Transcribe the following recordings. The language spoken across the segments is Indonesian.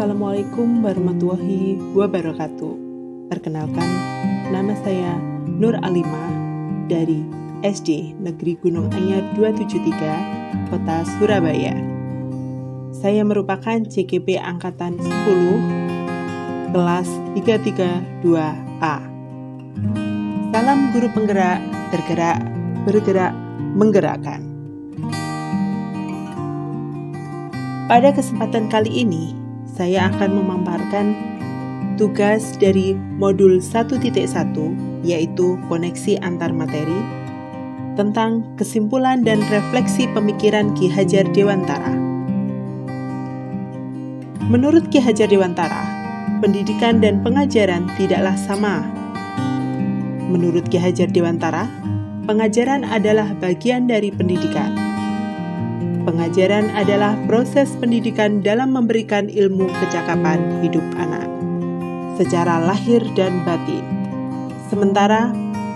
Assalamualaikum warahmatullahi wabarakatuh. Perkenalkan, nama saya Nur Alimah dari SD Negeri Gunung Anyar 273, Kota Surabaya. Saya merupakan CKP Angkatan 10, kelas 332A. Salam guru penggerak, tergerak, bergerak, menggerakkan. Pada kesempatan kali ini, saya akan memaparkan tugas dari modul 1.1, yaitu koneksi antar materi, tentang kesimpulan dan refleksi pemikiran Ki Hajar Dewantara. Menurut Ki Hajar Dewantara, pendidikan dan pengajaran tidaklah sama. Menurut Ki Hajar Dewantara, pengajaran adalah bagian dari pendidikan. Pengajaran adalah proses pendidikan dalam memberikan ilmu kecakapan hidup anak secara lahir dan batin. Sementara,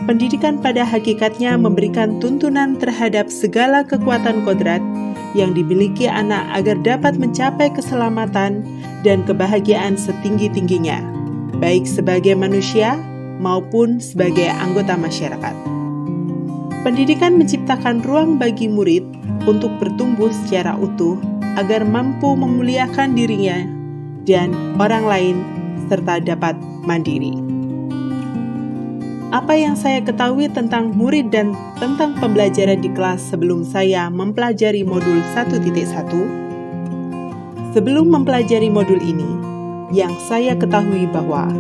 pendidikan pada hakikatnya memberikan tuntunan terhadap segala kekuatan kodrat yang dimiliki anak agar dapat mencapai keselamatan dan kebahagiaan setinggi-tingginya, baik sebagai manusia maupun sebagai anggota masyarakat. Pendidikan menciptakan ruang bagi murid untuk bertumbuh secara utuh agar mampu memuliakan dirinya dan orang lain serta dapat mandiri. Apa yang saya ketahui tentang murid dan tentang pembelajaran di kelas sebelum saya mempelajari modul 1.1? Sebelum mempelajari modul ini, yang saya ketahui bahwa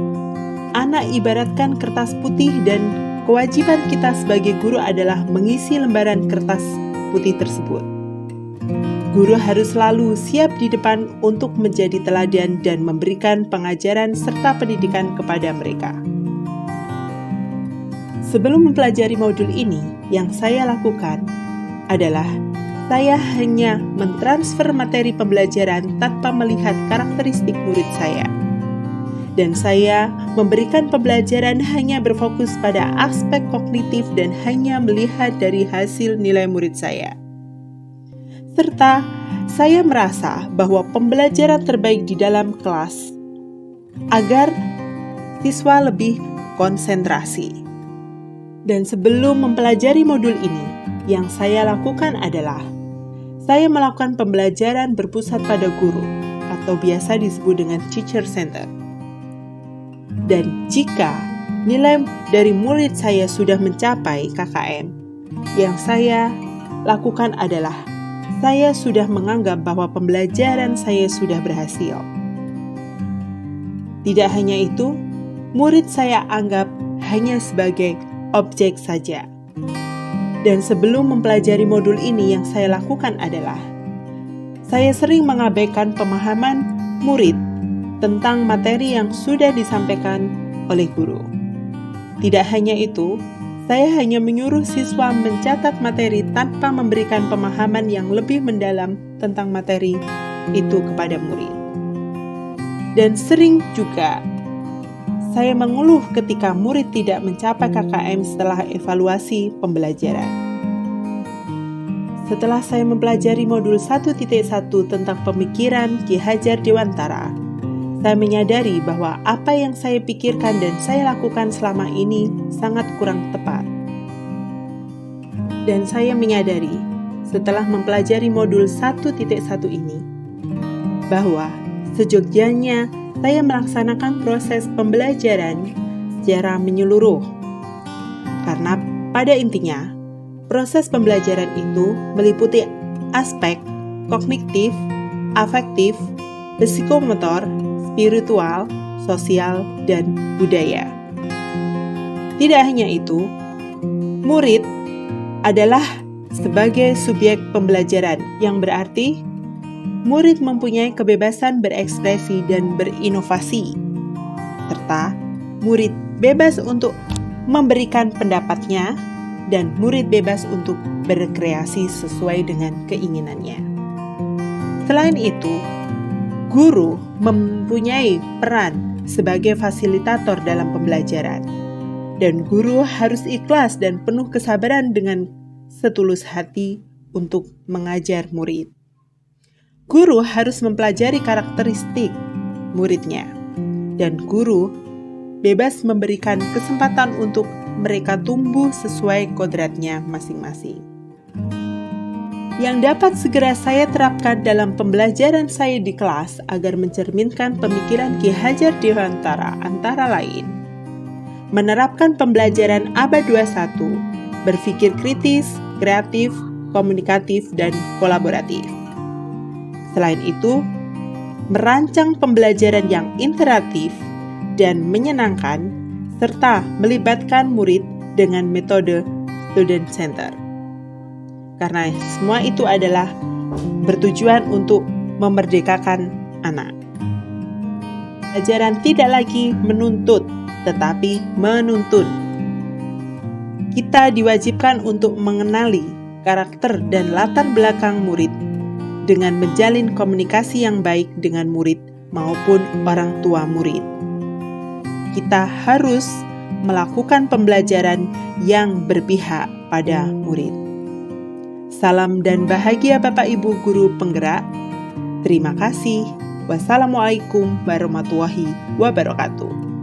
anak ibaratkan kertas putih dan kewajiban kita sebagai guru adalah mengisi lembaran kertas putih tersebut. Guru harus selalu siap di depan untuk menjadi teladan dan memberikan pengajaran serta pendidikan kepada mereka. Sebelum mempelajari modul ini, yang saya lakukan adalah saya hanya mentransfer materi pembelajaran tanpa melihat karakteristik murid saya. Dan saya memberikan pembelajaran hanya berfokus pada aspek kognitif dan hanya melihat dari hasil nilai murid saya. Serta saya merasa bahwa pembelajaran terbaik di dalam kelas agar siswa lebih konsentrasi. Dan sebelum mempelajari modul ini, yang saya lakukan adalah saya melakukan pembelajaran berpusat pada guru atau biasa disebut dengan teacher center. Dan jika nilai dari murid saya sudah mencapai KKM, yang saya lakukan adalah saya sudah menganggap bahwa pembelajaran saya sudah berhasil. Tidak hanya itu, murid saya anggap hanya sebagai objek saja. Dan sebelum mempelajari modul ini, yang saya lakukan adalah saya sering mengabaikan pemahaman murid tentang materi yang sudah disampaikan oleh guru. Tidak hanya itu, saya hanya menyuruh siswa mencatat materi tanpa memberikan pemahaman yang lebih mendalam tentang materi itu kepada murid. Dan sering juga saya mengeluh ketika murid tidak mencapai KKM setelah evaluasi pembelajaran. Setelah saya mempelajari modul 1.1 tentang pemikiran Ki Hajar Dewantara, saya menyadari bahwa apa yang saya pikirkan dan saya lakukan selama ini sangat kurang tepat. Dan saya menyadari setelah mempelajari modul 1.1 ini bahwa seyogyanya saya melaksanakan proses pembelajaran secara menyeluruh. Karena pada intinya, proses pembelajaran itu meliputi aspek kognitif, afektif, psikomotor, spiritual, sosial, dan budaya. Tidak hanya itu, murid adalah sebagai subjek pembelajaran, yang berarti murid mempunyai kebebasan berekspresi dan berinovasi, serta murid bebas untuk memberikan pendapatnya dan murid bebas untuk berkreasi sesuai dengan keinginannya. Selain itu, guru mempunyai peran sebagai fasilitator dalam pembelajaran, dan guru harus ikhlas dan penuh kesabaran dengan setulus hati untuk mengajar murid. Guru harus mempelajari karakteristik muridnya. Dan guru bebas memberikan kesempatan untuk mereka tumbuh sesuai kodratnya masing-masing. Yang dapat segera saya terapkan dalam pembelajaran saya di kelas agar mencerminkan pemikiran Ki Hajar Dewantara antara lain: menerapkan pembelajaran abad 21, berpikir kritis, kreatif, komunikatif, dan kolaboratif. Selain itu, merancang pembelajaran yang interaktif dan menyenangkan, serta melibatkan murid dengan metode student center. Karena semua itu adalah bertujuan untuk memerdekakan anak. Pelajaran tidak lagi menuntut, tetapi menuntun. Kita diwajibkan untuk mengenali karakter dan latar belakang murid dengan menjalin komunikasi yang baik dengan murid maupun orang tua murid. Kita harus melakukan pembelajaran yang berpihak pada murid. Salam dan bahagia Bapak Ibu Guru Penggerak. Terima kasih. Wassalamualaikum warahmatullahi wabarakatuh.